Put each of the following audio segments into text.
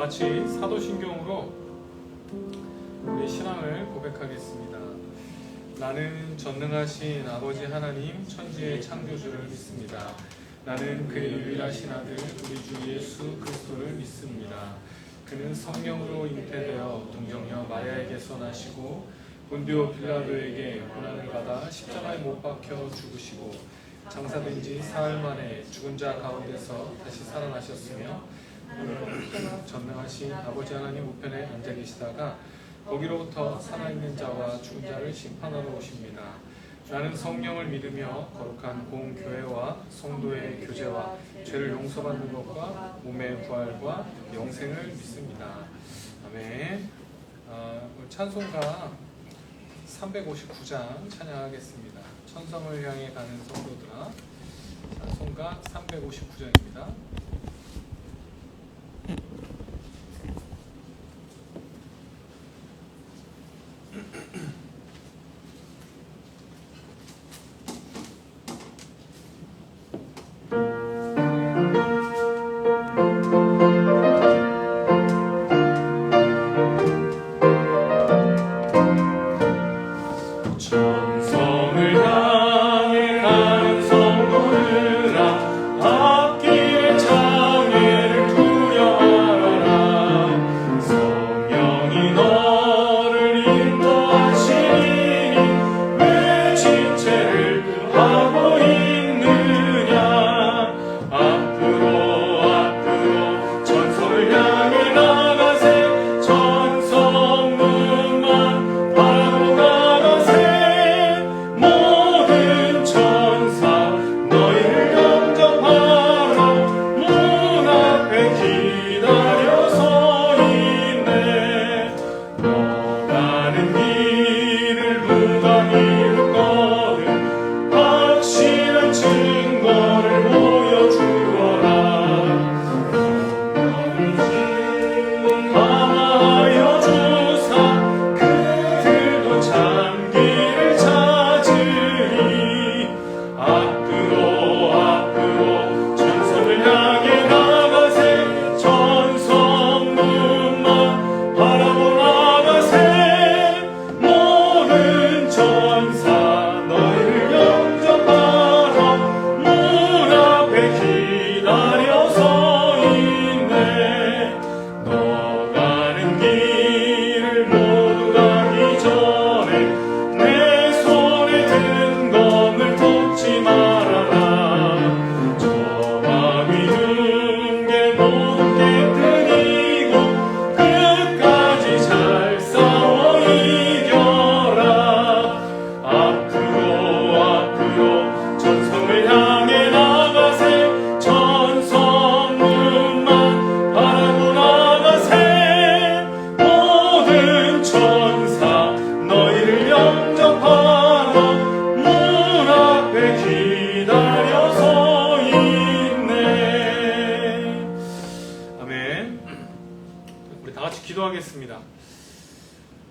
같이 사도신경으로 우리의 신앙을 고백하겠습니다. 나는 전능하신 아버지 하나님 천지의 창조주를 믿습니다. 나는 그의 유일하신 아들 우리 주 예수 그리스도를 믿습니다. 그는 성령으로 잉태되어 동정녀 마리아에게서 나시고 본디오 빌라도에게 고난을 받아 십자가에 못 박혀 죽으시고 장사된 지 사흘 만에 죽은 자 가운데서 다시 살아나셨으며 전능하신 아버지 하나님 우편에 앉아 계시다가 거기로부터 살아있는 자와 죽은 자를 심판하러 오십니다. 나는 성령을 믿으며 거룩한 공교회와 성도의 교제와 죄를 용서받는 것과 몸의 부활과 영생을 믿습니다. 아멘. 찬송가 359장 찬양하겠습니다. 천성을 향해 가는 성도들아. 찬송가 359장입니다.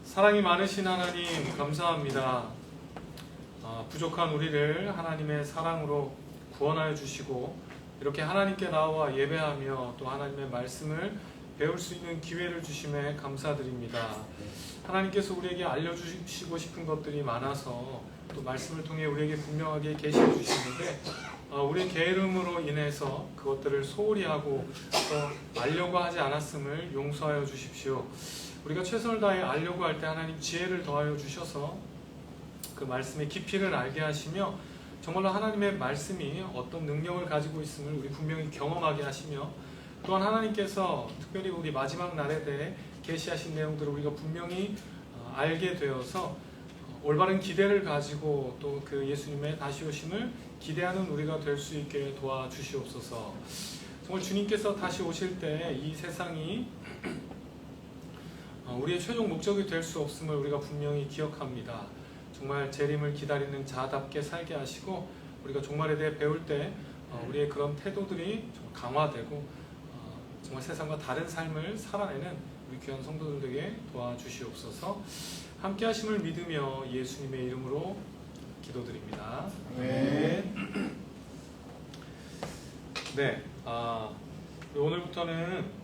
사랑이 많으신 하나님 감사합니다. 부족한 우리를 하나님의 사랑으로 구원하여 주시고 이렇게 하나님께 나와 예배하며 또 하나님의 말씀을 배울 수 있는 기회를 주심에 감사드립니다. 하나님께서 우리에게 알려주시고 싶은 것들이 많아서 또 말씀을 통해 우리에게 분명하게 계시해 주시는데 우리의 게으름으로 인해서 그것들을 소홀히 하고 또 알려고 하지 않았음을 용서하여 주십시오. 우리가 최선을 다해 알려고 할 때 하나님 지혜를 더하여 주셔서 그 말씀의 깊이를 알게 하시며 정말로 하나님의 말씀이 어떤 능력을 가지고 있음을 우리 분명히 경험하게 하시며 또한 하나님께서 특별히 우리 마지막 날에 대해 계시하신 내용들을 우리가 분명히 알게 되어서 올바른 기대를 가지고 또 그 예수님의 다시 오심을 기대하는 우리가 될 수 있게 도와주시옵소서. 정말 주님께서 다시 오실 때 이 세상이 우리의 최종 목적이 될 수 없음을 우리가 분명히 기억합니다. 정말 재림을 기다리는 자답게 살게 하시고 우리가 종말에 대해 배울 때 우리의 그런 태도들이 좀 강화되고 정말 세상과 다른 삶을 살아내는 우리 귀한 성도들에게 도와주시옵소서. 함께 하심을 믿으며 예수님의 이름으로 기도드립니다. 네, 오늘부터는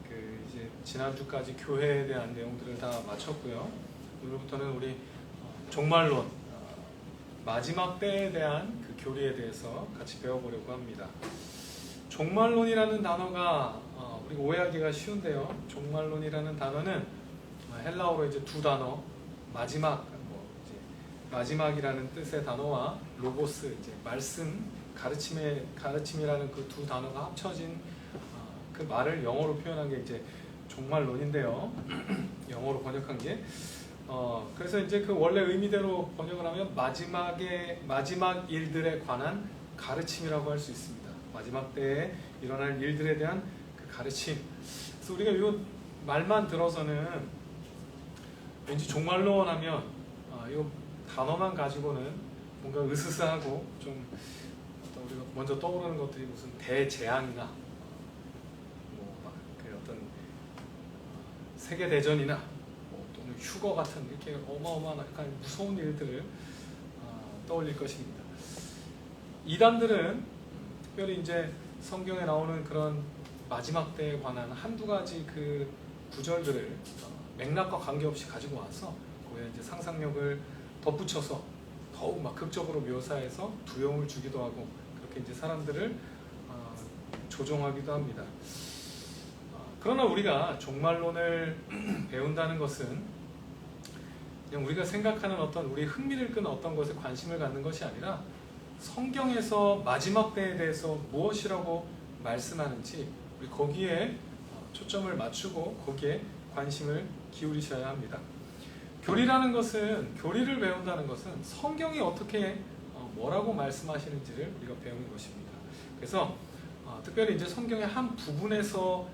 이제 지난주까지 교회에 대한 내용들을 다 마쳤고요. 오늘부터는 우리 종말론, 마지막 때에 대한 그 교리에 대해서 같이 배워보려고 합니다. 종말론이라는 단어가 우리가 오해하기가 쉬운데요. 종말론이라는 단어는 헬라어로 이제 두 단어, 마지막, 이제 마지막이라는 뜻의 단어와 로고스, 이제 말씀, 가르침이라는 그 두 단어가 합쳐진 그 말을 영어로 표현한 게 이제 종말론인데요. 영어로 번역한 게 그래서 이제 그 원래 의미대로 번역을 하면 마지막 일들에 관한 가르침이라고 할 수 있습니다. 마지막 때에 일어날 일들에 대한 그 가르침. 그래서 우리가 이 말만 들어서는 왠지 종말론 하면 이 단어만 가지고는 뭔가 으스스하고 좀 우리가 먼저 떠오르는 것들이 무슨 대재앙이나 그 어떤 세계 대전이나 또는 휴거 같은 이렇게 어마어마한 약간 무서운 일들을 떠올릴 것입니다. 이단들은 특별히 이제 성경에 나오는 그런 마지막 때에 관한 한두 가지 그 구절들을 맥락과 관계없이 가지고 와서 거기에 이제 상상력을 덧붙여서 더욱 막 극적으로 묘사해서 두려움을 주기도 하고 그렇게 이제 사람들을 조종하기도 합니다. 그러나 우리가 종말론을 배운다는 것은 그냥 우리가 생각하는 어떤 우리 흥미를 끄는 어떤 것에 관심을 갖는 것이 아니라 성경에서 마지막 때에 대해서 무엇이라고 말씀하는지 우리 거기에 초점을 맞추고 거기에 관심을 기울이셔야 합니다. 교리라는 것은, 교리를 배운다는 것은 성경이 어떻게 뭐라고 말씀하시는지를 우리가 배우는 것입니다. 그래서 특별히 이제 성경의 한 부분에서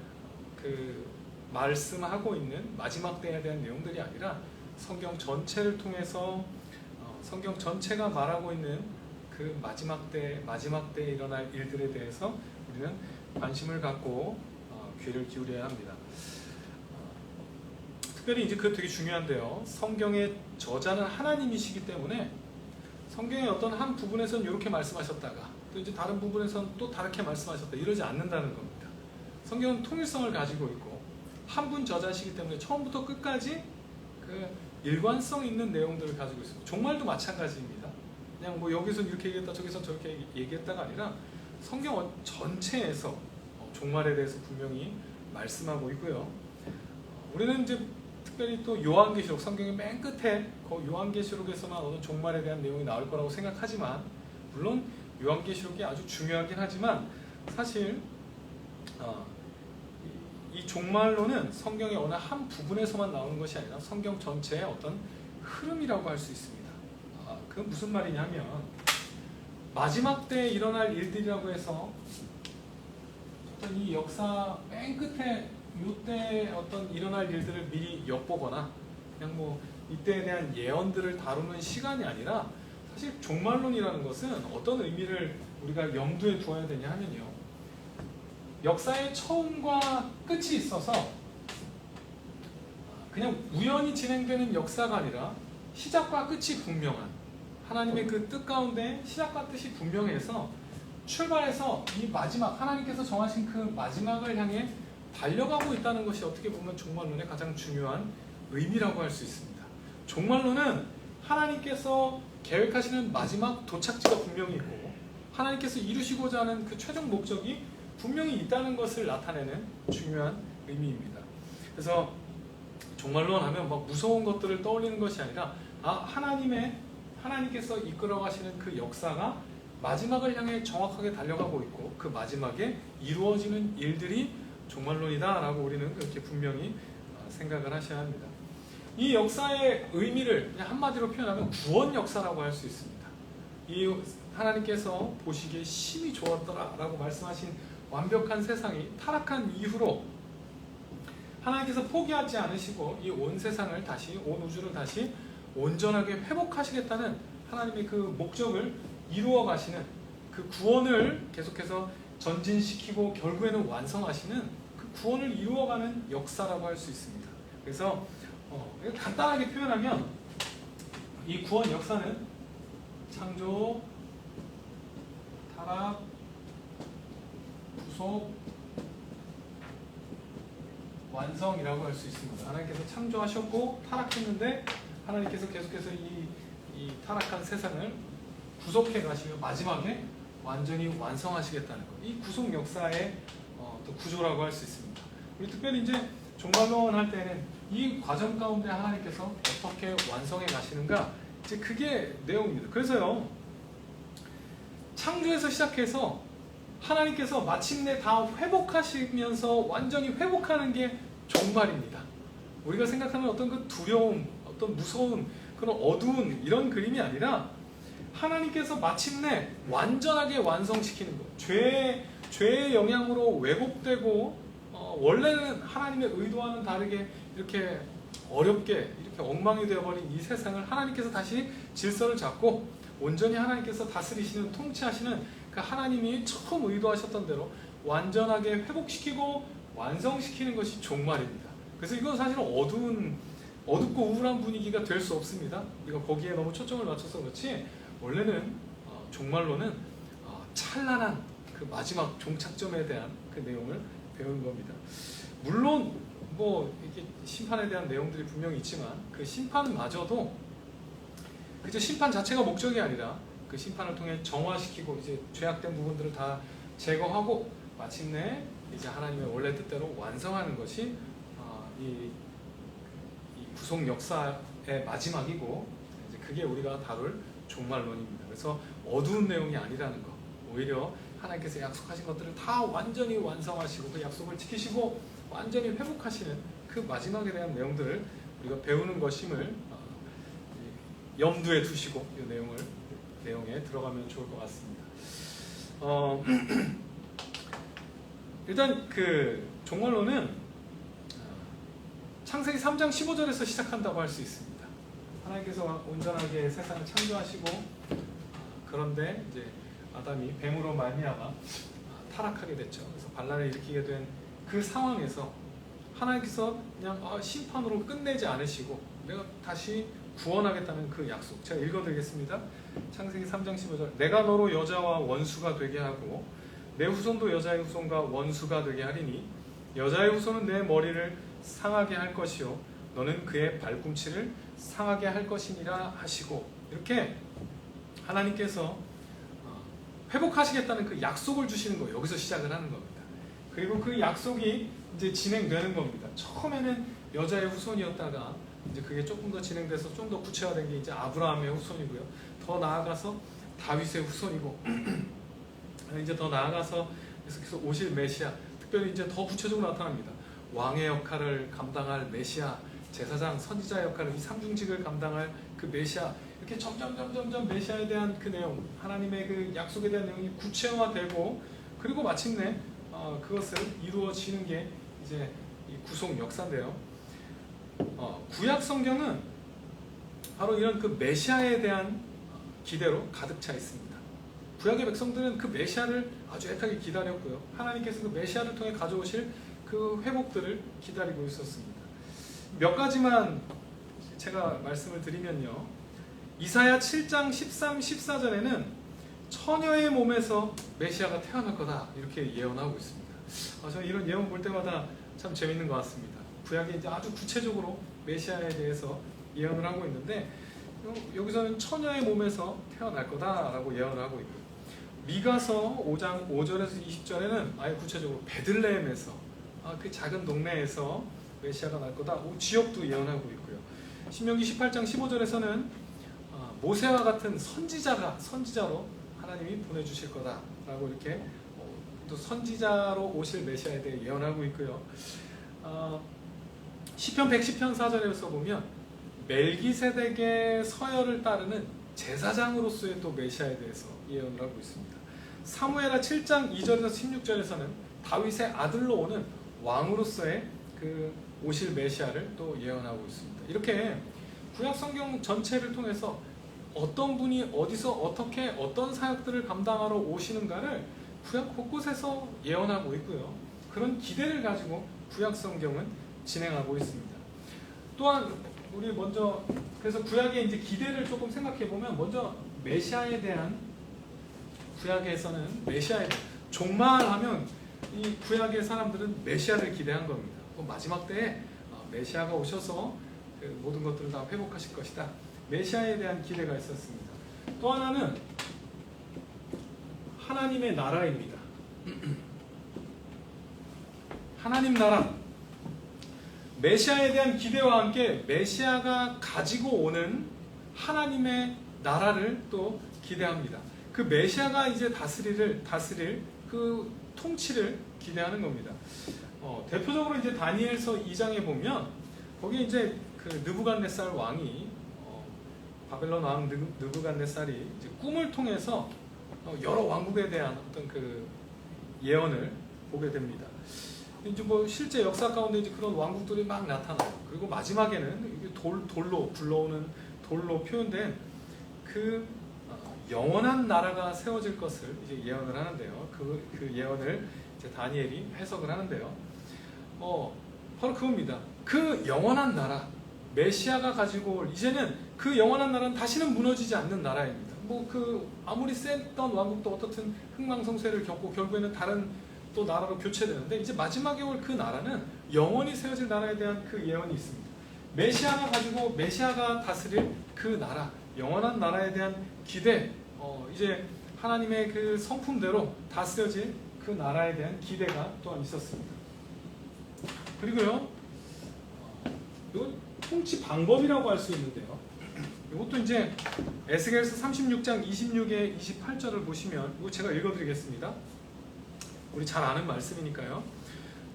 그 말씀하고 있는 마지막 때에 대한 내용들이 아니라 성경 전체를 통해서 성경 전체가 말하고 있는 그 마지막 때에 일어날 일들에 대해서 우리는 관심을 갖고 귀를 기울여야 합니다. 특별히 이제 그거 되게 중요한데요. 성경의 저자는 하나님이시기 때문에 성경의 어떤 한 부분에서는 이렇게 말씀하셨다가 또 이제 다른 부분에서는 또 다르게 말씀하셨다 이러지 않는다는 겁니다. 성경은 통일성을 가지고 있고 한 분 저자시기 때문에 처음부터 끝까지 그 일관성 있는 내용들을 가지고 있습니다. 종말도 마찬가지입니다. 그냥 뭐 여기서 이렇게 얘기했다 저기서 저렇게 얘기했다가 아니라 성경 전체에서 종말에 대해서 분명히 말씀하고 있고요. 우리는 이제 특별히 또 요한계시록, 성경의 맨 끝에 그 요한계시록에서만 어느 종말에 대한 내용이 나올 거라고 생각하지만 물론 요한계시록이 아주 중요하긴 하지만 사실 이 종말론은 성경의 어느 한 부분에서만 나오는 것이 아니라 성경 전체의 어떤 흐름이라고 할 수 있습니다. 그건 무슨 말이냐면 마지막 때에 일어날 일들이라고 해서 어떤 이 역사 맨 끝에 이때 어떤 일어날 일들을 미리 엿보거나 그냥 뭐 이때에 대한 예언들을 다루는 시간이 아니라 사실 종말론이라는 것은 어떤 의미를 우리가 염두에 두어야 되냐 하면요. 역사의 처음과 끝이 있어서 그냥 우연히 진행되는 역사가 아니라 시작과 끝이 분명한 하나님의 그 뜻 가운데 시작과 뜻이 분명해서 출발해서 이 마지막 하나님께서 정하신 그 마지막을 향해 달려가고 있다는 것이 어떻게 보면 종말론의 가장 중요한 의미라고 할 수 있습니다. 종말론은 하나님께서 계획하시는 마지막 도착지가 분명히 있고 하나님께서 이루시고자 하는 그 최종 목적이 분명히 있다는 것을 나타내는 중요한 의미입니다. 그래서 종말론 하면 막 무서운 것들을 떠올리는 것이 아니라 하나님께서 이끌어 가시는 그 역사가 마지막을 향해 정확하게 달려가고 있고 그 마지막에 이루어지는 일들이 종말론이다 라고 우리는 그렇게 분명히 생각을 하셔야 합니다. 이 역사의 의미를 그냥 한마디로 표현하면 구원 역사라고 할 수 있습니다. 이 하나님께서 보시기에 심히 좋았더라 라고 말씀하신 완벽한 세상이 타락한 이후로 하나님께서 포기하지 않으시고 이 온 세상을 다시, 온 우주를 다시 온전하게 회복하시겠다는 하나님의 그 목적을 이루어 가시는 그 구원을 계속해서 전진시키고 결국에는 완성하시는 그 구원을 이루어가는 역사라고 할 수 있습니다. 그래서 간단하게 표현하면 이 구원 역사는 창조, 타락, 구속, 완성이라고 할 수 있습니다. 하나님께서 창조하셨고 타락했는데 하나님께서 계속해서 이 타락한 세상을 구속해 가시며 마지막에 완전히 완성하시겠다는 것. 이 구속 역사의 또 구조라고 할 수 있습니다. 우리 특별히 이제 종말론 할 때는 이 과정 가운데 하나님께서 어떻게 완성해 가시는가, 이제 그게 내용입니다. 그래서요, 창조에서 시작해서 하나님께서 마침내 다 회복하시면서 완전히 회복하는 게 종말입니다. 우리가 생각하는 어떤 그 두려움, 어떤 무서운 그런 어두운 이런 그림이 아니라 하나님께서 마침내 완전하게 완성시키는 것. 죄의 영향으로 왜곡되고 원래는 하나님의 의도와는 다르게 이렇게 어렵게 이렇게 엉망이 되어버린 이 세상을 하나님께서 다시 질서를 잡고 온전히 하나님께서 다스리시는, 통치하시는 그 하나님이 처음 의도하셨던 대로 완전하게 회복시키고 완성시키는 것이 종말입니다. 그래서 이건 사실은 어둡고 우울한 분위기가 될 수 없습니다. 이거 거기에 너무 초점을 맞춰서 그렇지, 원래는 종말론은 찬란한 그 마지막 종착점에 대한 그 내용을 배우는 겁니다. 물론 뭐 이게 심판에 대한 내용들이 분명히 있지만 그 심판마저도 그저 심판 자체가 목적이 아니라 그 심판을 통해 정화시키고 이제 죄악된 부분들을 다 제거하고 마침내 이제 하나님의 원래 뜻대로 완성하는 것이 이 구속 역사의 마지막이고, 이제 그게 우리가 다룰 종말론입니다. 그래서 어두운 내용이 아니라는 것, 오히려 하나님께서 약속하신 것들을 다 완전히 완성하시고 그 약속을 지키시고 완전히 회복하시는 그 마지막에 대한 내용들을 우리가 배우는 것임을 염두에 두시고 이 내용에 들어가면 좋을 것 같습니다. 일단 그 종말론은 창세기 3장 15절에서 시작한다고 할 수 있습니다. 하나님께서 온전하게 세상을 창조하시고 그런데 이제 아담이 뱀으로 말미암아 타락하게 됐죠. 그래서 반란을 일으키게 된 그 상황에서 하나님께서 그냥 심판으로 끝내지 않으시고 내가 다시 구원하겠다는 그 약속, 제가 읽어드리겠습니다. 창세기 3장 15절. 내가 너로 여자와 원수가 되게 하고 내 후손도 여자의 후손과 원수가 되게 하리니 여자의 후손은 내 머리를 상하게 할 것이요 너는 그의 발꿈치를 상하게 할 것이니라 하시고, 이렇게 하나님께서 회복하시겠다는 그 약속을 주시는 거예요. 여기서 시작을 하는 겁니다. 그리고 그 약속이 이제 진행되는 겁니다. 처음에는 여자의 후손이었다가 이제 그게 조금 더 진행돼서 좀 더 구체화된 게 이제 아브라함의 후손이고요. 더 나아가서 다윗의 후손이고 이제 더 나아가서 계속해서 오실 메시아, 특별히 이제 더 구체적으로 나타납니다. 왕의 역할을 감당할 메시아, 제사장, 선지자 역할을, 이 삼중직을 감당할 그 메시아, 이렇게 점점 메시아에 대한 그 내용, 하나님의 그 약속에 대한 내용이 구체화되고, 그리고 마침내 그것을 이루어지는 게 이제 이 구속 역사인데요. 구약 성경은 바로 이런 그 메시아에 대한 기대로 가득 차 있습니다. 구약의 백성들은 그 메시아를 아주 애타게 기다렸고요. 하나님께서 그 메시아를 통해 가져오실 그 회복들을 기다리고 있었습니다. 몇 가지만 제가 말씀을 드리면요. 이사야 7장 13, 14절에는 처녀의 몸에서 메시아가 태어날 거다 이렇게 예언하고 있습니다. 저는 이런 예언 볼 때마다 참 재밌는 것 같습니다. 구약이 이제 아주 구체적으로 메시아에 대해서 예언을 하고 있는데 여기서는 처녀의 몸에서 태어날 거다라고 예언을 하고 있고요. 미가서 5장 5절에서 20절에는 아예 구체적으로 베들레헴에서 그 작은 동네에서 메시아가 날 거다, 지역도 예언하고 있고요. 신명기 18장 15절에서는 모세와 같은 선지자로 하나님이 보내주실 거다라고 이렇게 또 선지자로 오실 메시아에 대해 예언하고 있고요. 시편 110편 4절에서 보면 멜기세덱의 서열을 따르는 제사장으로서의 또 메시아에 대해서 예언을 하고 있습니다. 사무엘하 7장 2절에서 16절에서는 다윗의 아들로 오는 왕으로서의 그 오실 메시아를 또 예언하고 있습니다. 이렇게 구약 성경 전체를 통해서 어떤 분이 어디서 어떻게 어떤 사역들을 감당하러 오시는가를 구약 곳곳에서 예언하고 있고요. 그런 기대를 가지고 구약 성경은 진행하고 있습니다. 또한 우리 먼저 그래서 구약의 이제 기대를 조금 생각해 보면, 먼저 메시아에 대한, 구약에서는 메시아에 대한, 종말하면 이 구약의 사람들은 메시아를 기대한 겁니다. 또 마지막 때에 메시아가 오셔서 그 모든 것들을 다 회복하실 것이다. 메시아에 대한 기대가 있었습니다. 또 하나는 하나님의 나라입니다. 하나님 나라. 메시아에 대한 기대와 함께 메시아가 가지고 오는 하나님의 나라를 또 기대합니다. 그 메시아가 이제 다스릴 그 통치를 기대하는 겁니다. 대표적으로 이제 다니엘서 2장에 보면 거기 이제 그 느부갓네살 왕이 바벨론 왕 느부갓네살이 이제 꿈을 통해서 여러 왕국에 대한 어떤 그 예언을 보게 됩니다. 이제 뭐 실제 역사 가운데 이제 그런 왕국들이 막 나타나요. 그리고 마지막에는 이게 돌로 굴러오는 돌로 표현된 그 영원한 나라가 세워질 것을 이제 예언을 하는데요. 그 예언을 이제 다니엘이 해석을 하는데요. 바로 그겁니다. 그 영원한 나라, 메시아가 가지고 올 이제는 그 영원한 나라는 다시는 무너지지 않는 나라입니다. 뭐 그 아무리 셌던 왕국도 어떻든 흥망성쇠를 겪고 결국에는 다른 또 나라로 교체되는데 이제 마지막에 올 그 나라는 영원히 세워질 나라에 대한 그 예언이 있습니다. 메시아가 다스릴 그 나라, 영원한 나라에 대한 기대, 이제 하나님의 그 성품대로 다스려질 그 나라에 대한 기대가 또한 있었습니다. 그리고요, 이건 통치 방법이라고 할 수 있는데요. 이것도 이제 에스겔서 36장 26에 28절을 보시면 이거 제가 읽어드리겠습니다. 우리 잘 아는 말씀이니까요.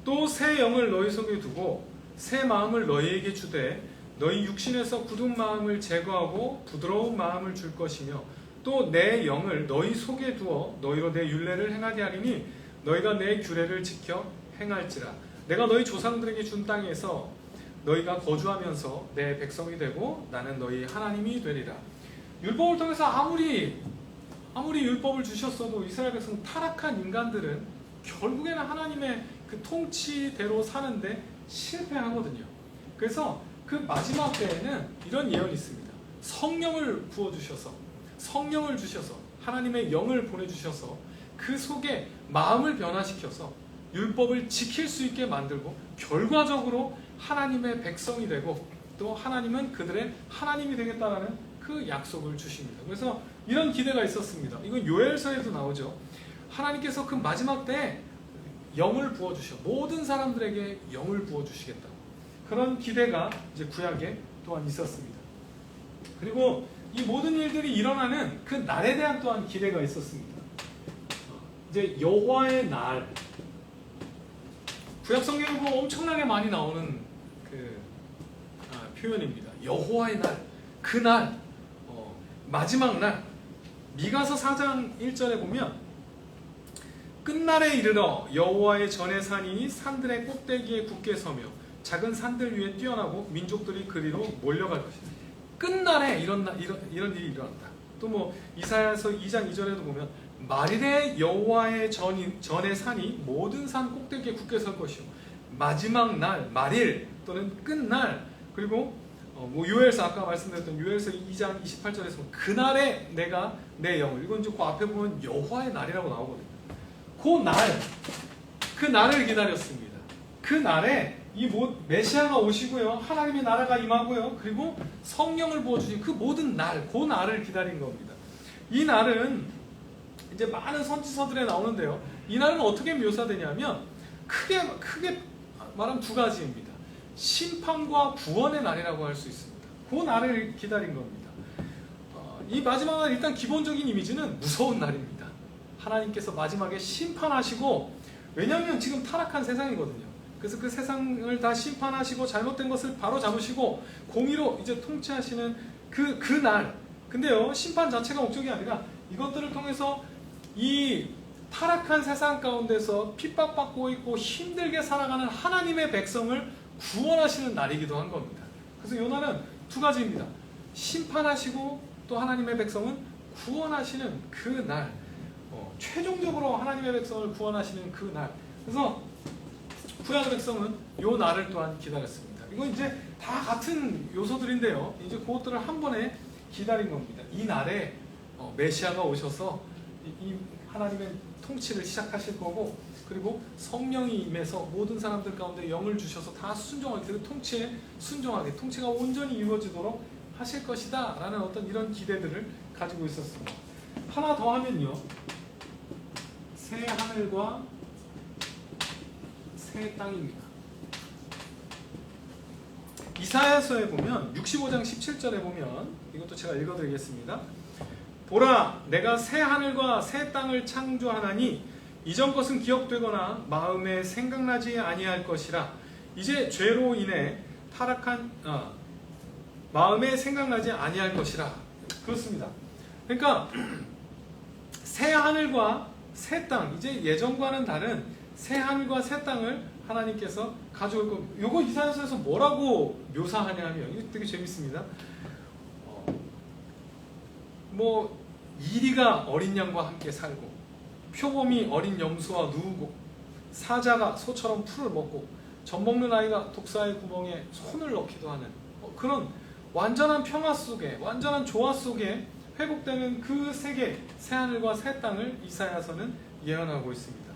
또 새 영을 너희 속에 두고 새 마음을 너희에게 주되 너희 육신에서 굳은 마음을 제거하고 부드러운 마음을 줄 것이며 또 내 영을 너희 속에 두어 너희로 내 율례를 행하게 하리니 너희가 내 규례를 지켜 행할지라. 내가 너희 조상들에게 준 땅에서 너희가 거주하면서 내 백성이 되고 나는 너희 하나님이 되리라. 율법을 통해서 아무리 율법을 주셨어도 이스라엘 백성 타락한 인간들은 결국에는 하나님의 그 통치대로 사는데 실패하거든요. 그래서 그 마지막 때에는 이런 예언이 있습니다. 성령을 부어주셔서 하나님의 영을 보내주셔서 그 속에 마음을 변화시켜서 율법을 지킬 수 있게 만들고 결과적으로 하나님의 백성이 되고 또 하나님은 그들의 하나님이 되겠다라는 그 약속을 주십니다. 그래서 이런 기대가 있었습니다. 이건 요엘서에도 나오죠. 하나님께서 그 마지막 때에 영을 부어주셔 모든 사람들에게 영을 부어주시겠다. 그런 기대가 이제 구약에 또한 있었습니다. 그리고 이 모든 일들이 일어나는 그 날에 대한 또한 기대가 있었습니다. 이제 여호와의 날, 구약 성경에 보면 엄청나게 많이 나오는 그 표현입니다. 여호와의 날, 그 날, 마지막 날. 미가서 4장 1절에 보면 끝날에 이르러 여호와의 전의 산이 산들의 꼭대기에 굳게 서며 작은 산들 위에 뛰어나고 민족들이 그리로 몰려갈 것이다. 끝날에 이런 일이 일어난다. 또 뭐 이사야서 2장 2절에도 보면 말일에 여호와의 전의 산이 모든 산 꼭대기에 굳게 설 것이요 마지막 날, 말일 또는 끝날. 그리고 뭐 요엘서 아까 말씀드렸던 요엘서 2장 28절에서 그날에 내가 내 영을, 이건 이제 그 앞에 보면 여호와의 날이라고 나오거든요. 그 날을 기다렸습니다. 그 날에 이 메시아가 오시고요, 하나님의 나라가 임하고요, 그리고 성령을 부어주신 그 모든 날, 그 날을 기다린 겁니다. 이 날은 이제 많은 선지서들에 나오는데요. 이 날은 어떻게 묘사되냐면 크게 말하면 두 가지입니다. 심판과 구원의 날이라고 할 수 있습니다. 그 날을 기다린 겁니다. 이 마지막 날 일단 기본적인 이미지는 무서운 날입니다. 하나님께서 마지막에 심판하시고, 왜냐하면 지금 타락한 세상이거든요. 그래서 그 세상을 다 심판하시고 잘못된 것을 바로 잡으시고 공의로 이제 통치하시는 그 날. 근데요, 심판 자체가 목적이 아니라 이것들을 통해서 이 타락한 세상 가운데서 핍박받고 있고 힘들게 살아가는 하나님의 백성을 구원하시는 날이기도 한 겁니다. 그래서 이 날은 두 가지입니다. 심판하시고 또 하나님의 백성은 구원하시는 그 날, 최종적으로 하나님의 백성을 구원하시는 그 날. 그래서 구약 백성은 이 날을 또한 기다렸습니다. 이건 이제 다 같은 요소들인데요. 이제 그것들을 한 번에 기다린 겁니다. 이 날에 메시아가 오셔서 이 하나님의 통치를 시작하실 거고, 그리고 성령이 임해서 모든 사람들 가운데 영을 주셔서 다 순종하게, 그 통치에 순종하게, 통치가 온전히 이루어지도록 하실 것이다 라는 어떤 이런 기대들을 가지고 있었습니다. 하나 더 하면요, 새 하늘과 새 땅입니다. 이사야서에 보면 65장 17절에 보면, 이것도 제가 읽어드리겠습니다. 보라, 내가 새 하늘과 새 땅을 창조하나니 이전 것은 기억되거나 마음에 생각나지 아니할 것이라. 이제 죄로 인해 타락한 마음에 생각나지 아니할 것이라. 그렇습니다. 그러니까 새 하늘과 새 땅, 이제 예전과는 다른 새 하늘과 새 땅을 하나님께서 가져올 것. 요거 이사야서에서 뭐라고 묘사하냐면, 이거 되게 재밌습니다. 이리가 어린 양과 함께 살고, 표범이 어린 염소와 누우고, 사자가 소처럼 풀을 먹고, 젖먹는 아이가 독사의 구멍에 손을 넣기도 하는 그런 완전한 평화 속에, 완전한 조화 속에 회복되는 그 세계, 새 하늘과 새 땅을 이사야서는 예언하고 있습니다.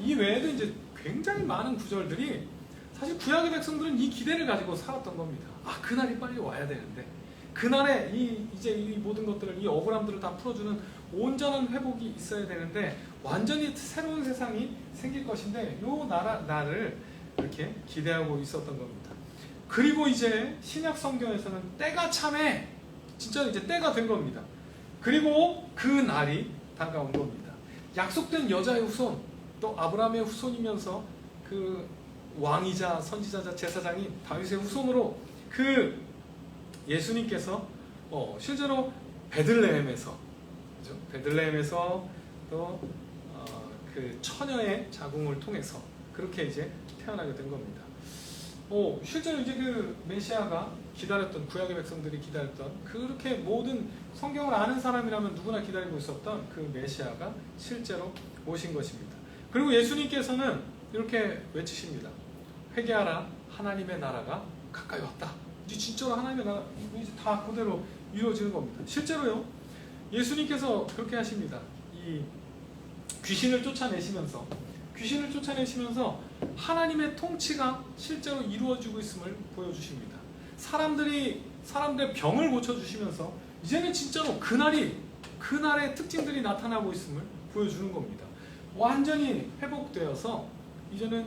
이 외에도 이제 굉장히 많은 구절들이, 사실 구약의 백성들은 이 기대를 가지고 살았던 겁니다. 그날이 빨리 와야 되는데, 그날에 이제 이 모든 것들을, 이 억울함들을 다 풀어주는 온전한 회복이 있어야 되는데, 완전히 새로운 세상이 생길 것인데, 요 날을 이렇게 기대하고 있었던 겁니다. 그리고 이제 신약 성경에서는 때가 참해, 진짜 이제 때가 된 겁니다. 그리고 그 날이 다가온 겁니다. 약속된 여자의 후손, 또 아브라함의 후손이면서 그 왕이자 선지자자 제사장인 다윗의 후손으로 그 예수님께서 실제로 베들레헴에서, 그죠? 베들레헴에서 또 그 처녀의 자궁을 통해서 그렇게 이제 태어나게 된 겁니다. 실제로 이제 그 메시아가 기다렸던, 구약의 백성들이 기다렸던, 그렇게 모든 성경을 아는 사람이라면 누구나 기다리고 있었던 그 메시아가 실제로 오신 것입니다. 그리고 예수님께서는 이렇게 외치십니다. 회개하라, 하나님의 나라가 가까이 왔다. 이제 진짜로 하나님의 나라, 이제 다 그대로 이루어지는 겁니다. 실제로요, 예수님께서 그렇게 하십니다. 이 귀신을 쫓아내시면서 하나님의 통치가 실제로 이루어지고 있음을 보여주십니다. 사람들의 병을 고쳐주시면서 이제는 진짜로 그날의 특징들이 나타나고 있음을 보여주는 겁니다. 완전히 회복되어서 이제는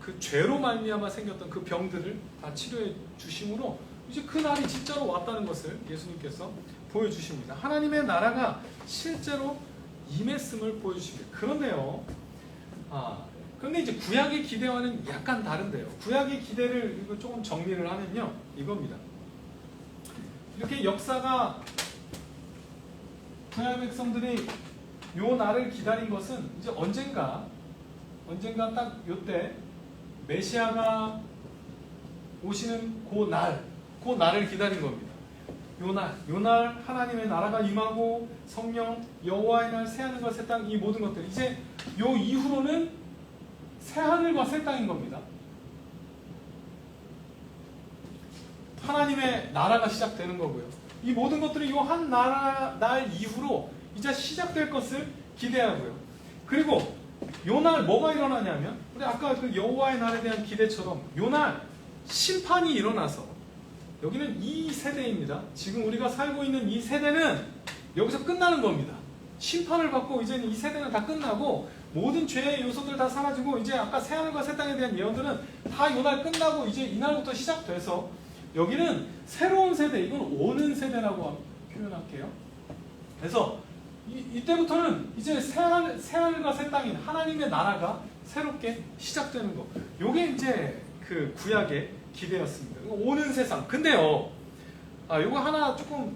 그 죄로 말미암아 생겼던 그 병들을 다 치료해 주심으로 이제 그 날이 진짜로 왔다는 것을 예수님께서 보여주십니다. 하나님의 나라가 실제로 임했음을 보여주십니다. 그런데요, 그런데 이제 구약의 기대와는 약간 다른데요. 구약의 기대를 이거 조금 정리를 하면요, 이겁니다. 이렇게 역사가, 구약 백성들이 요 날을 기다린 것은 이제 언젠가 딱 요때 메시아가 오시는 그 날을 기다린 겁니다. 요 날 하나님의 나라가 임하고 성령 여호와의 날, 새 하늘과 새 땅, 이 모든 것들, 이제 요 이후로는 새 하늘과 새 땅인 겁니다. 하나님의 나라가 시작되는 거고요. 이 모든 것들이 요 한 날 이후로 이제 시작될 것을 기대하고요. 그리고 요 날 뭐가 일어나냐면, 우리 아까 그 여호와의 날에 대한 기대처럼 요 날 심판이 일어나서, 여기는 이 세대입니다. 지금 우리가 살고 있는 이 세대는 여기서 끝나는 겁니다. 심판을 받고 이제는 이 세대는 다 끝나고 모든 죄의 요소들 다 사라지고, 이제 아까 새하늘과 새 땅에 대한 예언들은 다 요 날 끝나고 이제 이날부터 시작돼서 여기는 새로운 세대, 이건 오는 세대라고 표현할게요. 그래서 이때부터는 이제 새하늘과 새 땅인 하나님의 나라가 새롭게 시작되는 거. 요게 이제 그 구약의 기대였습니다. 오는 세상. 근데요, 요거 하나 조금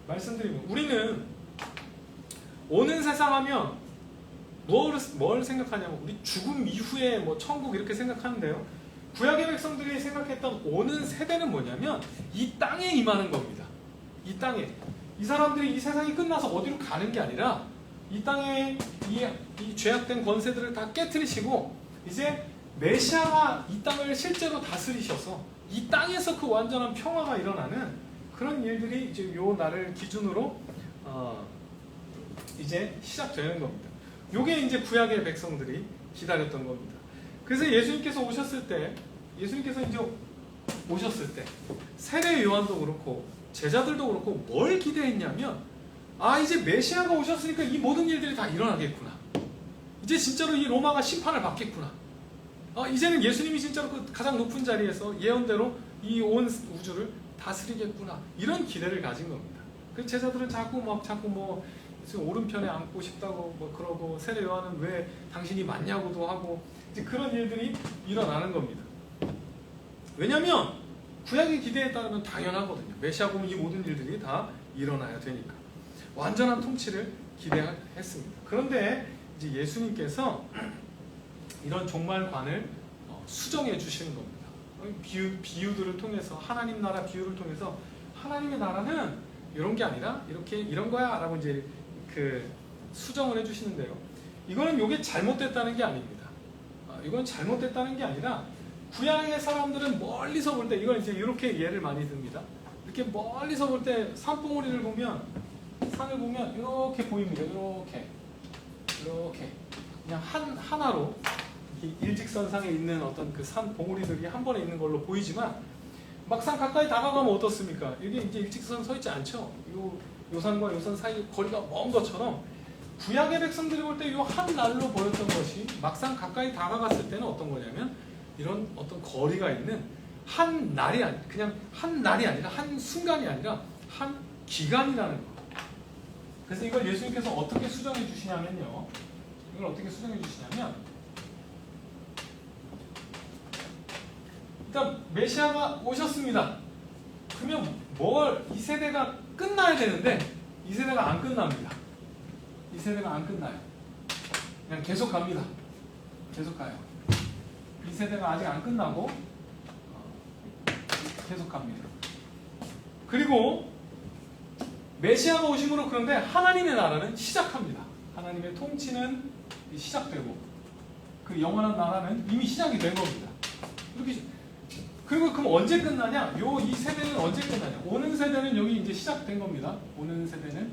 말씀드리면, 우리는 오는 세상 하면 뭘 생각하냐면, 우리 죽음 이후에 뭐 천국 이렇게 생각하는데요. 구약의 백성들이 생각했던 오는 세대는 뭐냐면 이 땅에 임하는 겁니다. 이 땅에. 이 사람들이 이 세상이 끝나서 어디로 가는 게 아니라 이 땅에 이 죄악된 권세들을 다 깨트리시고 이제 메시아가 이 땅을 실제로 다스리셔서 이 땅에서 그 완전한 평화가 일어나는 그런 일들이 이제 요 날을 기준으로 이제 시작되는 겁니다. 요게 이제 구약의 백성들이 기다렸던 겁니다. 그래서 예수님께서 오셨을 때 세례 요한도 그렇고 제자들도 그렇고 뭘 기대했냐면, 아, 이제 메시아가 오셨으니까 이 모든 일들이 다 일어나겠구나. 이제 진짜로 이 로마가 심판을 받겠구나. 이제는 예수님이 진짜로 그 가장 높은 자리에서 예언대로 이 온 우주를 다스리겠구나. 이런 기대를 가진 겁니다. 그 제자들은 자꾸 오른편에 앉고 싶다고 그러고, 세례 요한은 왜 당신이 맞냐고도 하고, 이제 그런 일들이 일어나는 겁니다. 왜냐하면 구약의 기대에 따르면 당연하거든요. 메시아가 오면 이 모든 일들이 다 일어나야 되니까. 완전한 통치를 기대했습니다. 그런데 이제 예수님께서 이런 종말관을 수정해 주시는 겁니다. 비유들을 통해서, 하나님 나라 비유를 통해서, 하나님의 나라는 이런 게 아니라 이런 거야 라고 이제 수정을 해주시는데요. 이거는 이게 잘못됐다는 게 아닙니다. 이건 잘못됐다는 게 아니라, 구약의 사람들은 멀리서 볼 때, 이건 이제 이렇게 예를 많이 듭니다. 이렇게 멀리서 볼 때 산봉우리를 보면, 산을 보면 이렇게 보입니다. 이렇게 그냥 하나로 일직선상에 있는 어떤 그 산 봉우리들이 한 번에 있는 걸로 보이지만, 막상 가까이 다가가면 어떻습니까? 이게 이제 일직선 서 있지 않죠. 요 산과 요 산 사이 거리가 먼 것처럼, 구약의 백성들이 볼 때 이 한 날로 보였던 것이 막상 가까이 다가갔을 때는 어떤 거냐면, 이런 어떤 거리가 있는 한 날이 그냥 한 날이 아니라, 한 순간이 아니라 한 기간이라는 거. 그래서 이걸 예수님께서 어떻게 수정해 주시냐면요. 일단 메시아가 오셨습니다. 그러면 이 세대가 끝나야 되는데, 이 세대가 안 끝납니다. 이 세대가 안 끝나요. 그냥 계속 갑니다. 계속 가요. 이 세대가 아직 안 끝나고 계속 갑니다. 그리고 메시아가 오심으로, 그런데 하나님의 나라는 시작합니다. 하나님의 통치는 시작되고, 그 영원한 나라는 이미 시작이 된 겁니다. 이렇게. 그리고 그럼 언제 끝나냐? 이 세대는 언제 끝나냐? 오는 세대는 여기 이제 시작된 겁니다. 오는 세대는.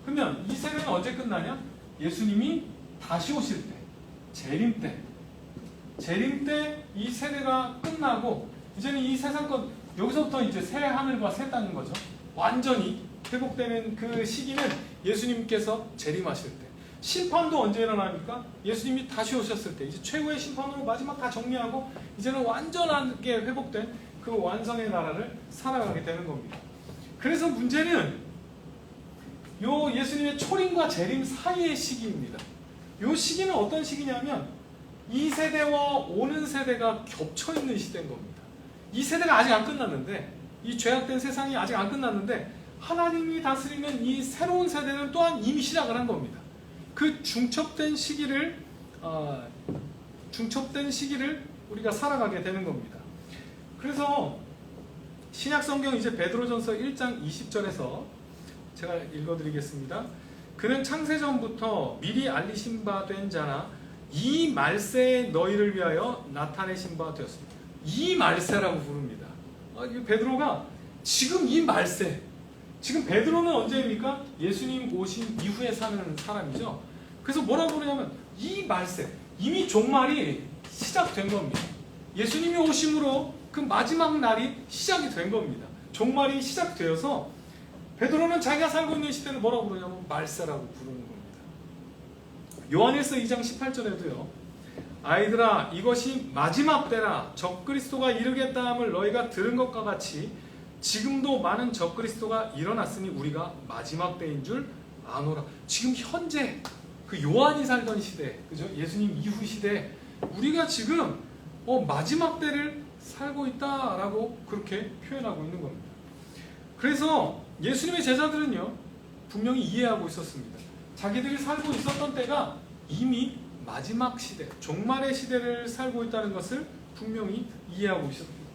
그러면 이 세대는 언제 끝나냐? 예수님이 다시 오실 때, 재림 때 이 세대가 끝나고, 이제는 이 세상 것, 여기서부터 이제 새 하늘과 새 땅인 거죠. 완전히 회복되는 그 시기는 예수님께서 재림하실 때. 심판도 언제 일어납니까? 예수님이 다시 오셨을 때, 이제 최후의 심판으로 마지막 다 정리하고, 이제는 완전하게 회복된 그 완성의 나라를 살아가게 되는 겁니다. 그래서 문제는 요 예수님의 초림과 재림 사이의 시기입니다. 요 시기는 어떤 시기냐면, 이 세대와 오는 세대가 겹쳐있는 시대인 겁니다. 이 세대가 아직 안 끝났는데, 이 죄악된 세상이 아직 안 끝났는데, 하나님이 다스리는 이 새로운 세대는 또한 이미 시작을 한 겁니다. 그 중첩된 시기를 우리가 살아가게 되는 겁니다. 그래서 신약 성경 이제 베드로전서 1장 20절에서 제가 읽어드리겠습니다. 그는 창세전부터 미리 알리신 바 된 자나 이 말세에 너희를 위하여 나타내신 바 되었습니다. 이 말세라고 부릅니다. 베드로가 지금 이 말세, 지금 베드로는 언제입니까? 예수님 오신 이후에 사는 사람이죠. 그래서 뭐라고 그러냐면, 이 말세, 이미 종말이 시작된 겁니다. 예수님이 오심으로 그 마지막 날이 시작이 된 겁니다. 종말이 시작되어서 베드로는 자기가 살고 있는 시대를 뭐라고 그러냐면 말세라고 부르는 겁니다. 요한일서 2장 18절에도요. 아이들아, 이것이 마지막 때라. 적그리스도가 이르겠다 함을 너희가 들은 것과 같이 지금도 많은 적그리스도가 일어났으니 우리가 마지막 때인 줄 아노라. 지금 현재 그 요한이 살던 시대, 그죠? 예수님 이후 시대, 우리가 지금 마지막 때를 살고 있다라고 그렇게 표현하고 있는 겁니다. 그래서 예수님의 제자들은요, 분명히 이해하고 있었습니다. 자기들이 살고 있었던 때가 이미 마지막 시대, 종말의 시대를 살고 있다는 것을 분명히 이해하고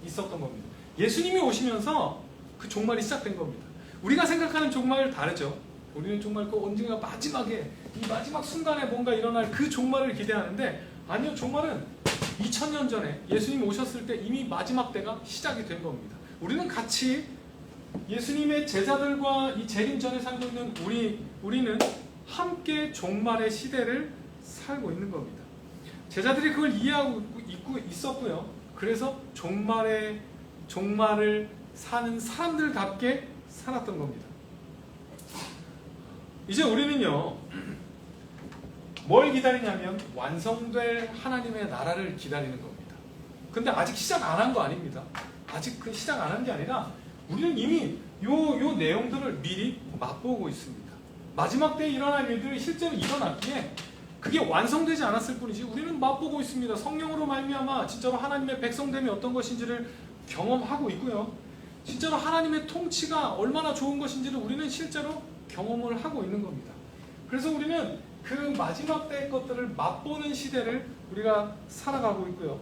있었던 겁니다. 예수님이 오시면서 그 종말이 시작된 겁니다. 우리가 생각하는 종말은 다르죠. 우리는 정말 그 언젠가 마지막에, 이 마지막 순간에 뭔가 일어날 그 종말을 기대하는데, 아니요, 종말은 2000년 전에 예수님이 오셨을 때 이미 마지막 때가 시작이 된 겁니다. 우리는 같이 예수님의 제자들과 이 재림 전에 살고 있는 우리는 함께 종말의 시대를 살고 있는 겁니다. 제자들이 그걸 이해하고 있었고요. 그래서 종말을 사는 사람들답게 살았던 겁니다. 이제 우리는요, 뭘 기다리냐면 완성될 하나님의 나라를 기다리는 겁니다. 근데 아직 시작 안 한 거 아닙니다. 아직 그 시작 안 한 게 아니라 우리는 이미 요 내용들을 미리 맛보고 있습니다. 마지막 때에 일어날 일들이 실제로 일어났기에 그게 완성되지 않았을 뿐이지 우리는 맛보고 있습니다. 성령으로 말미암아 진짜로 하나님의 백성됨이 어떤 것인지를 경험하고 있고요. 진짜로 하나님의 통치가 얼마나 좋은 것인지를 우리는 실제로 경험을 하고 있는 겁니다. 그래서 우리는 그 마지막 때의 것들을 맛보는 시대를 우리가 살아가고 있고요.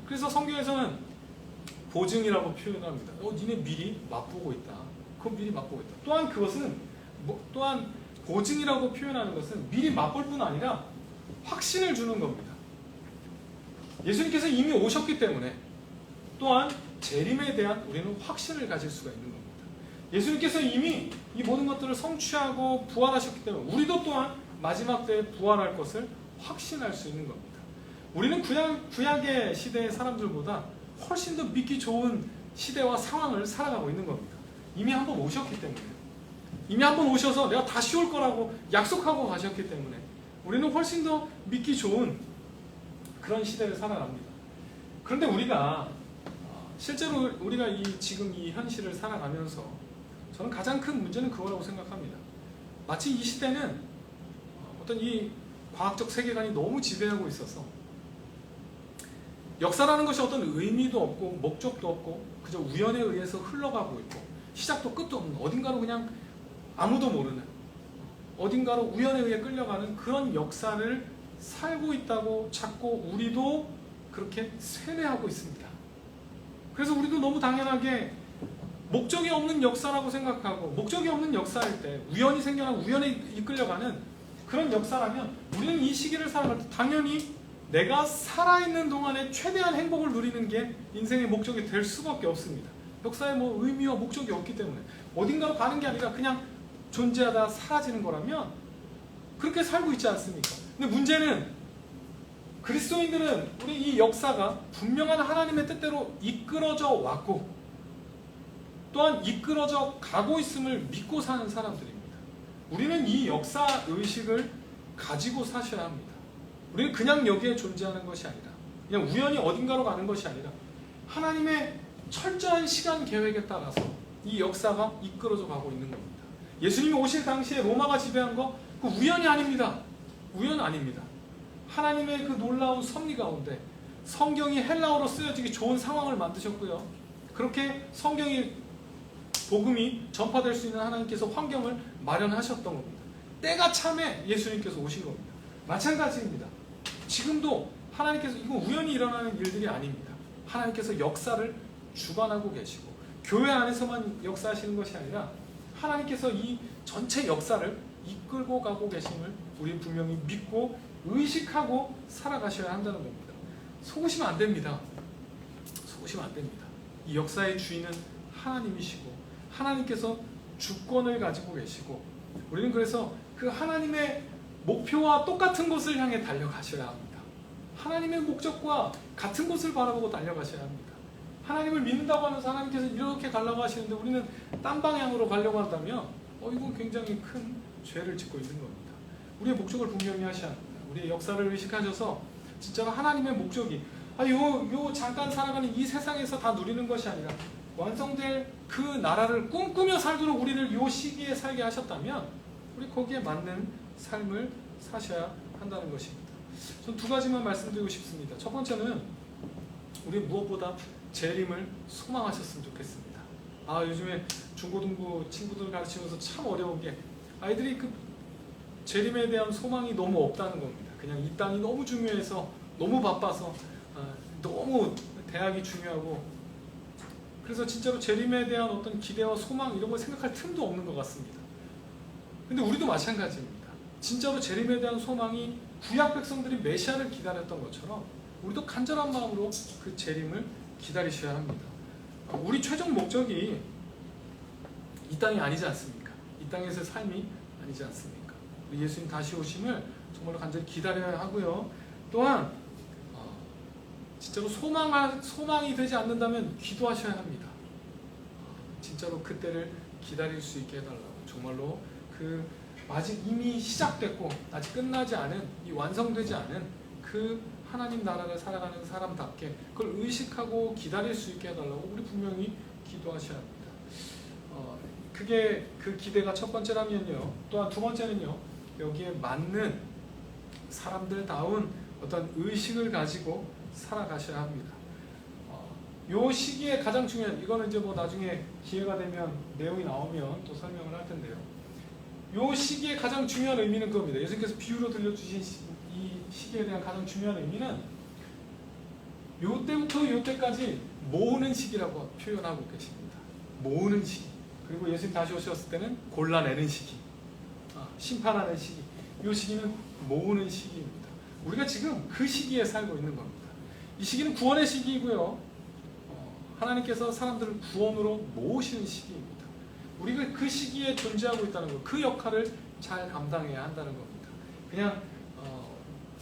그래서 성경에서는 보증이라고 표현합니다. 니네 미리 맛보고 있다. 그건 미리 맛보고 있다. 또한 그것은 또한 보증이라고 표현하는 것은 미리 맛볼 뿐 아니라 확신을 주는 겁니다. 예수님께서 이미 오셨기 때문에 또한 재림에 대한 우리는 확신을 가질 수가 있는 겁니다. 예수님께서 이미 이 모든 것들을 성취하고 부활하셨기 때문에 우리도 또한 마지막 때에 부활할 것을 확신할 수 있는 겁니다. 우리는 구약의 시대의 사람들보다 훨씬 더 믿기 좋은 시대와 상황을 살아가고 있는 겁니다. 이미 한번 오셨기 때문에, 이미 한번 오셔서 내가 다시 올 거라고 약속하고 가셨기 때문에 우리는 훨씬 더 믿기 좋은 그런 시대를 살아갑니다. 그런데 우리가 실제로 우리가 지금 이 현실을 살아가면서 저는 가장 큰 문제는 그거라고 생각합니다. 마치 이 시대는 어떤 이 과학적 세계관이 너무 지배하고 있어서 역사라는 것이 어떤 의미도 없고 목적도 없고 그저 우연에 의해서 흘러가고 있고 시작도 끝도 없는 어딘가로 그냥 아무도 모르는 어딘가로 우연에 의해 끌려가는 그런 역사를 살고 있다고 자꾸 우리도 그렇게 세뇌하고 있습니다. 그래서 우리도 너무 당연하게 목적이 없는 역사라고 생각하고 목적이 없는 역사일 때 우연히 생겨나고 우연에 이끌려가는 그런 역사라면 우리는 이 시기를 살아갈 때 당연히 내가 살아있는 동안에 최대한 행복을 누리는 게 인생의 목적이 될 수밖에 없습니다. 역사에 뭐 의미와 목적이 없기 때문에 어딘가로 가는 게 아니라 그냥 존재하다 사라지는 거라면 그렇게 살고 있지 않습니까? 근데 문제는 그리스도인들은 우리 이 역사가 분명한 하나님의 뜻대로 이끌어져 왔고 또한 이끌어져 가고 있음을 믿고 사는 사람들입니다. 우리는 이 역사 의식을 가지고 사셔야 합니다. 우리는 그냥 여기에 존재하는 것이 아니라 그냥 우연히 어딘가로 가는 것이 아니라 하나님의 철저한 시간 계획에 따라서 이 역사가 이끌어져 가고 있는 겁니다. 예수님이 오실 당시에 로마가 지배한 거 그 우연이 아닙니다. 우연 아닙니다. 하나님의 그 놀라운 섭리 가운데 성경이 헬라어로 쓰여지기 좋은 상황을 만드셨고요. 그렇게 성경이 복음이 전파될 수 있는 하나님께서 환경을 마련하셨던 겁니다. 때가 참에 예수님께서 오신 겁니다. 마찬가지입니다. 지금도 하나님께서 이건 우연히 일어나는 일들이 아닙니다. 하나님께서 역사를 주관하고 계시고 교회 안에서만 역사하시는 것이 아니라 하나님께서 이 전체 역사를 이끌고 가고 계심을 우리 분명히 믿고 의식하고 살아가셔야 한다는 겁니다. 속으시면 안 됩니다. 속으시면 안 됩니다. 이 역사의 주인은 하나님이시고 하나님께서 주권을 가지고 계시고 우리는 그래서 그 하나님의 목표와 똑같은 곳을 향해 달려가셔야 합니다. 하나님의 목적과 같은 곳을 바라보고 달려가셔야 합니다. 하나님을 믿는다고 하면서 하나님께서 이렇게 가려고 하시는데 우리는 딴 방향으로 가려고 한다면 이건 굉장히 큰 죄를 짓고 있는 겁니다. 우리의 목적을 분명히 하셔야 합니다. 우리의 역사를 의식하셔서 진짜로 하나님의 목적이 요 잠깐 살아가는 이 세상에서 다 누리는 것이 아니라 완성될 그 나라를 꿈꾸며 살도록 우리를 요 시기에 살게 하셨다면 우리 거기에 맞는 삶을 사셔야 한다는 것입니다. 전 두 가지만 말씀드리고 싶습니다. 첫 번째는 우리 무엇보다 재림을 소망하셨으면 좋겠습니다. 요즘에 중고등부 친구들 가르치면서 참 어려운 게 아이들이 그 재림에 대한 소망이 너무 없다는 겁니다. 그냥 이 땅이 너무 중요해서 너무 바빠서 너무 대학이 중요하고 그래서 진짜로 재림에 대한 어떤 기대와 소망 이런 걸 생각할 틈도 없는 것 같습니다. 근데 우리도 마찬가지입니다. 진짜로 재림에 대한 소망이 구약 백성들이 메시아를 기다렸던 것처럼 우리도 간절한 마음으로 그 재림을 기다리셔야 합니다. 우리 최종 목적이 이 땅이 아니지 않습니까? 이 땅에서의 삶이 아니지 않습니까? 우리 예수님 다시 오심을 정말로 간절히 기다려야 하고요. 또한 진짜로 소망이 되지 않는다면 기도하셔야 합니다. 진짜로 그때를 기다릴 수 있게 해달라고. 정말로 아직 이미 시작됐고 아직 끝나지 않은, 이 완성되지 않은 그 하나님 나라를 살아가는 사람답게 그걸 의식하고 기다릴 수 있게 해달라고 우리 분명히 기도하셔야 합니다. 그게 그 기대가 첫 번째라면요. 또한 두 번째는요. 여기에 맞는 사람들다운 어떤 의식을 가지고 살아가셔야 합니다. 요 시기에 가장 중요한, 이거는 이제 뭐 나중에 기회가 되면 내용이 나오면 또 설명을 할 텐데요. 요 시기에 가장 중요한 의미는 그겁니다. 예수님께서 비유로 들려주신 이 시기에 대한 가장 중요한 의미는 요 때부터 요 때까지 모으는 시기라고 표현하고 계십니다. 모으는 시기. 그리고 예수님 다시 오셨을 때는 골라내는 시기, 심판하는 시기. 요 시기는 모으는 시기입니다. 우리가 지금 그 시기에 살고 있는 겁니다. 이 시기는 구원의 시기이고요. 하나님께서 사람들을 구원으로 모으시는 시기입니다. 우리가 그 시기에 존재하고 있다는 것, 그 역할을 잘 감당해야 한다는 겁니다. 그냥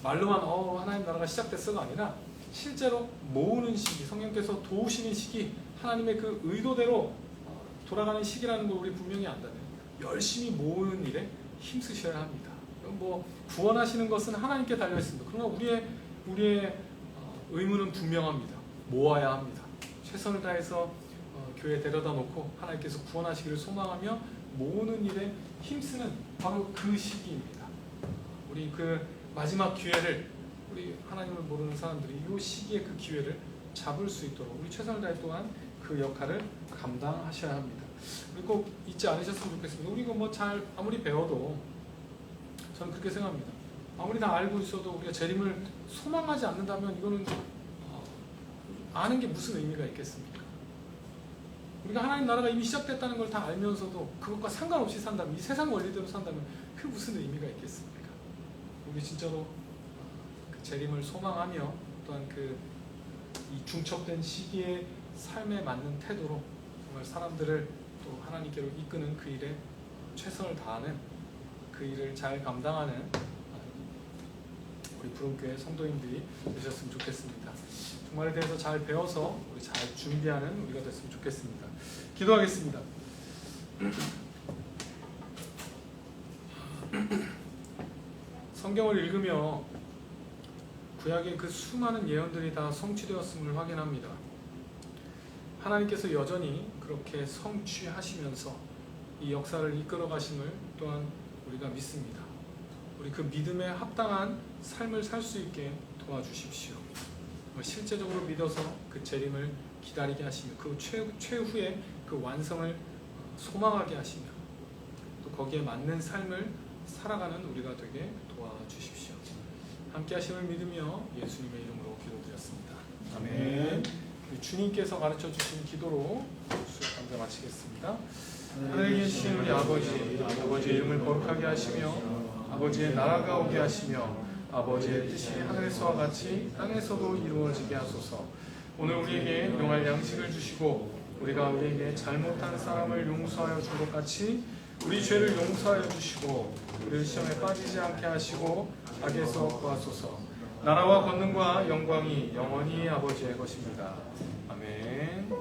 말로만 하나님 나라가 시작됐어가 아니라 실제로 모으는 시기, 성령께서 도우시는 시기, 하나님의 그 의도대로 돌아가는 시기라는 걸 우리 분명히 안다면 열심히 모으는 일에 힘쓰셔야 합니다. 뭐 구원하시는 것은 하나님께 달려 있습니다. 그러나 우리의 의무는 분명합니다. 모아야 합니다. 최선을 다해서 교회에 데려다 놓고 하나님께서 구원하시기를 소망하며 모으는 일에 힘쓰는 바로 그 시기입니다. 우리 그 마지막 기회를, 우리 하나님을 모르는 사람들이 이 시기에 그 기회를 잡을 수 있도록 우리 최선을 다해 또한 그 역할을 감당하셔야 합니다. 우리 꼭 잊지 않으셨으면 좋겠습니다. 우리가 뭐 잘 아무리 배워도 저는 그렇게 생각합니다. 아무리 다 알고 있어도 우리가 재림을 소망하지 않는다면 이거는 아는 게 무슨 의미가 있겠습니까? 우리가 하나님 나라가 이미 시작됐다는 걸 다 알면서도 그것과 상관없이 산다면, 이 세상 원리대로 산다면 그 무슨 의미가 있겠습니까? 우리 진짜로 그 재림을 소망하며 또한 이 중첩된 시기의 삶에 맞는 태도로 정말 사람들을 또 하나님께로 이끄는 그 일에 최선을 다하는, 그 일을 잘 감당하는 우리 부름교회 성도님들이 되셨으면 좋겠습니다. 주말에 대해서 잘 배워서 우리 잘 준비하는 우리가 됐으면 좋겠습니다. 기도하겠습니다. 성경을 읽으며 구약의 그 수많은 예언들이 다 성취되었음을 확인합니다. 하나님께서 여전히 그렇게 성취하시면서 이 역사를 이끌어 가심을 또한 우리가 믿습니다. 우리 그 믿음에 합당한 삶을 살 수 있게 도와주십시오. 실제적으로 믿어서 그 재림을 기다리게 하시며 그 최후의 그 완성을 소망하게 하시며 또 거기에 맞는 삶을 살아가는 우리가 되게 도와주십시오. 함께 하심을 믿으며 예수님의 이름으로 기도드렸습니다. 아멘. 주님께서 가르쳐 주신 기도로 수요 감사 마치겠습니다. 하늘에 계신 우리 아버지의 이름을 거룩하게 하시며 아버지의 나라가 오게 하시며 아버지의 뜻이 하늘에서와 같이 땅에서도 이루어지게 하소서. 오늘 우리에게 일용할 양식을 주시고 우리가 우리에게 잘못한 사람을 용서하여 준 것 같이 우리 죄를 용서하여 주시고 우리를 시험에 빠지지 않게 하시고 악에서 구하소서. 나라와 권능과 영광이 영원히 아버지의 것입니다. 아멘.